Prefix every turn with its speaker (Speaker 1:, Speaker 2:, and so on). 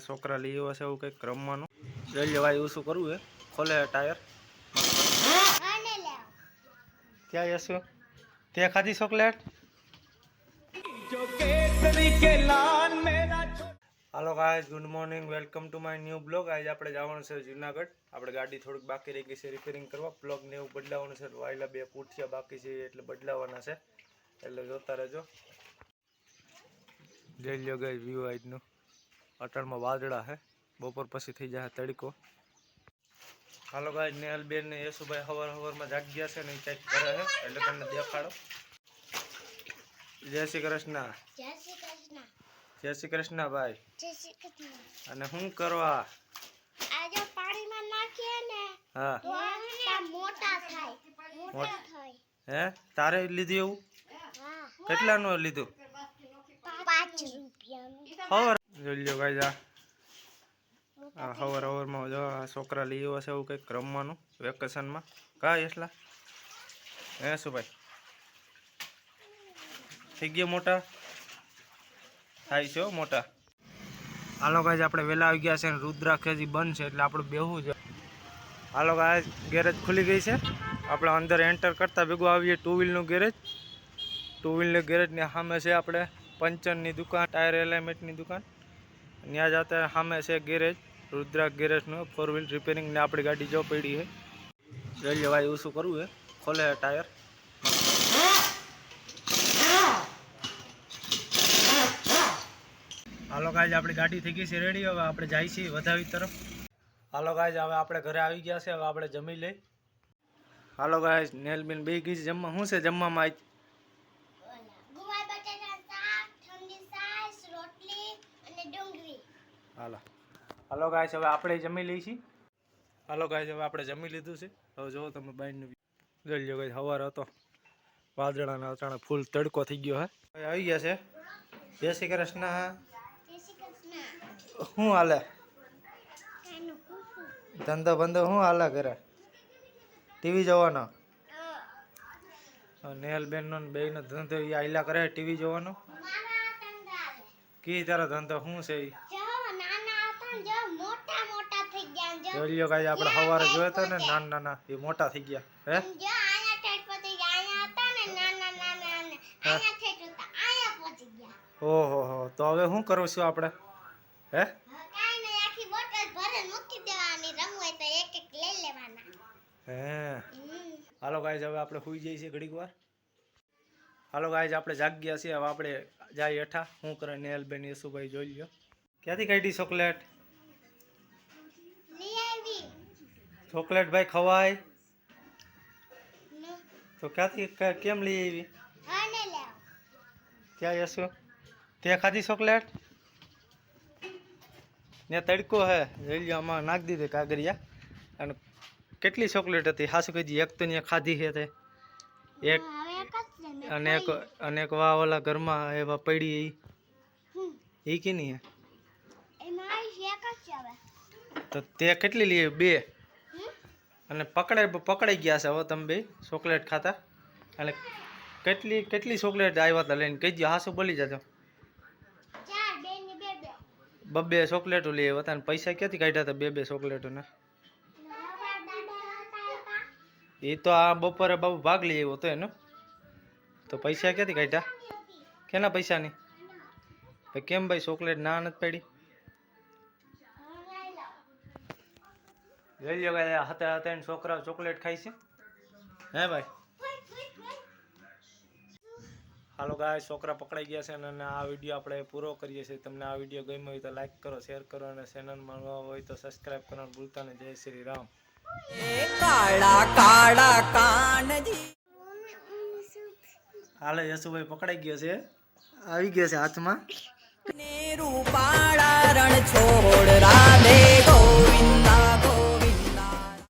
Speaker 1: છોકરા લઈ આવ્યા છે એવું કંઈક રમવાનું. લઈ લે ભાઈ, એવું શું કરવું હે? ખોલે ટાયર. ક્યાં જશું? તે ખાધી chocolate? Hello guys, good morning, welcome to my new blog. આજે આપણે જવાનું છે જુનાગઢ. આપણે ગાડી થોડીક બાકી રહી ગઈ છે રિપેરિંગ કરવા. પ્લગ ને એવું બદલાવવાનું છે. વાયલા બે પૂઠિયા બાકી છે એટલે બદલાવવાના છે, એટલે જોતા રહેજો. જોઈ લો ગાઈસ વ્યૂ આજનું. અટાણમાં વાદળા છે, બપોર પછી થઈ જાય તડકો. હાલો ગાઈસ, નેહલબેન ને યશુભાઈ હવારમાં જાગી ગયા છે ને કંઈક કરે છે એટલે તમને દેખાડો. જય શ્રી કૃષ્ણ.
Speaker 2: જય શ્રી કૃષ્ણ.
Speaker 1: જય શ્રી કૃષ્ણ ભાઈ.
Speaker 2: જય શ્રી કૃષ્ણ.
Speaker 1: અને શું કરવા?
Speaker 2: આજે પાણીમાં નાખીએ ને
Speaker 1: હા
Speaker 2: તો આ મોટા થાય. મોટા થાય.
Speaker 1: હે તારે લીધું એવું?
Speaker 2: હા.
Speaker 1: કેટલાનું લીધું?
Speaker 2: 5 રૂપિયાનું.
Speaker 1: ખબર જોઈ લો ગાઈસ, આ હવારમાં જો આ છોકરા લઈ આવ્યા છે એવું કંઈક રમવાનું વેકેશનમાં. કા એટલા હે શું ભાઈ? થઈ ગયા મોટા? થાય છે મોટા. હાલો ગાઈસ, આપણે વહેલા આવી ગયા છે ને રુદ્રાક્ષ હજી બંધ છે એટલે આપણે બેહવું છે. હાલો ગાઈસ, ગેરેજ ખુલી ગઈ છે. આપણે અંદર એન્ટર કરતા ભેગું આવીએ ટુ વ્હીલનું ગેરેજ. ટુ વ્હીલનું ગેરેજની સામે છે આપણે પંચરની દુકાન, ટાયર એલાઇનમેન્ટની દુકાન. ત્યાં જતા સામે છે ગેરેજ, રુદ્રાક્ષ ગેરેજનું 4 વ્હીલ રિપેરિંગ ને આપણી ગાડી જો પડી છે. જોઈ લે ભાઈ, એવું શું કરવું છે? ખોલે ટાયર. હાલો ગાઈસ, આપણી ગાડી થઈ ગઈ છે રેડી. હવે આપણે જાય છીએ વધાવી તરફ. હાલો ગાઈસ, હવે આપણે ઘરે આવી ગયા છે. હવે આપણે જમી લઈ. હાલો ગાઈસ, નેલબેન બે ગઈ છે જમવા. શું છે જમવામાં આજ?
Speaker 2: ગુવાર બટાકા શાક, ઠંડી છાશ, રોટલી અને ડુંગળી.
Speaker 1: હાલો ગાઈસ, હવે આપણે જમી લઈ છીએ. હાલો ગાઈસ, હવે આપણે જમી લીધું છે. હવે જો તમે બાઈનું જોઈ લો ગાઈસ, સવાર હતો વાદળાના અચાનક ફૂલ તડકો થઈ ગયો હે. હવે આવી ગયા છે. જય શ્રી કૃષ્ણ.
Speaker 2: જય શ્રી કૃષ્ણ.
Speaker 1: શું હાલે?
Speaker 2: કાનું કુકુ.
Speaker 1: ધંધો બંધો શું હાલે ઘરે? ટીવી જોવાનો? નેહલબેન નો બેયનો ધંધો એ આયલા કરે ટીવી જોવાનો.
Speaker 2: મારા તંદાલ.
Speaker 1: કી તારો ધંધો શું છે?
Speaker 2: જો નાના હતા ને જો મોટા મોટા થઈ ગયા જો.
Speaker 1: જોઈ લો ગાઈસ, આપણે સવારે જોયો તો ને નાના એ મોટા થઈ ગયા. હે
Speaker 2: જો આયા ટેટ પહોંચી ગયા. આયા હતા ને નાના આયા ટેટ હતા, આયા પહોંચી ગયા.
Speaker 1: ઓહો હો, તો હવે શું કરવું છું આપણે? હે
Speaker 2: કાઈ નહીં, આખી બોટલ ભરીને મૂકી દેવાની. રમવું હોય તો એક એક લઈ લેવાના.
Speaker 1: હે હાલો ગાઈસ, હવે આપણે સુઈ જઈએ છીએ ઘડીક વાર. હાલો ગાઈસ, આપણે જાગ ગયા છીએ. હવે આપણે જાય હેઠા. શું કરે નેહલબેન યશુભાઈ જોઈ લો. ક્યાંથી કાઢી ચોકલેટ?
Speaker 2: લઈ આવી.
Speaker 1: ચોકલેટ ભાઈ ખવાય
Speaker 2: નો
Speaker 1: તો ક્યાંથી કેમ લઈ આવી?
Speaker 2: આને લાવ.
Speaker 1: ક્યાં યશુ? તે ખાધી ચોકલેટ? ને તડકો હે જોઈ લો, આમાં નાખી દીધી કાગરિયા. અને કેટલી ચોકલેટ હતી હાસુ કીધી? એક તો ત્યાં ખાધી છે તે એક,
Speaker 2: હવે એક જ છે ને.
Speaker 1: અને એક વા ઓલા ઘરમાં એવા પડી એ કે નહીં?
Speaker 2: એમાં આવી એક જ છે હવે.
Speaker 1: તો તે કેટલી લઈ આવી? 2. અને પકડાઈ ગયા છે હવે તમે બે ચોકલેટ ખાતા. અને કેટલી ચોકલેટ આવ્યા હતા લઈને? કહીજો હાસુ બોલી જજો.
Speaker 2: 4, 2 ની 2
Speaker 1: 2 ચોકલેટો લઈ આવ્યા હતા. અને પૈસા ક્યાંથી કાઢ્યા હતા 2 ચોકલેટોના? એ તો આ બપોરે બાબુ ભાગ લઈ આવ્યો હતો એનો. તો પૈસા ક્યાંથી કાઢ્યા? કેના પૈસાની? ભાઈ કેમ ભાઈ ચોકલેટ ના નથી પડી? લઈ લો ગયા હતા હતા છોકરાઓ ચોકલેટ ખાય છે. હે ભાઈ? હાલો ગાઈસ, છોકરા પકડાઈ ગયા છે અને આ વિડીયો આપણે પૂરો કરીએ છીએ. તમને આ વિડીયો ગમ્યો હોય તો લાઈક કરો, શેર કરો અને ચેનલમાં નવા હોય તો સબસ્ક્રાઈબ કરવાનું ભૂલતા નહીં. જય શ્રી રામ.
Speaker 3: કાળા કાળા કાનજી.
Speaker 1: હાલે યશુભાઈ પકડાઈ ગયો છે, આવી ગયો છે હાથમાં.
Speaker 3: રૂપાળા રણ છોડ રાધે ગોવિંદ.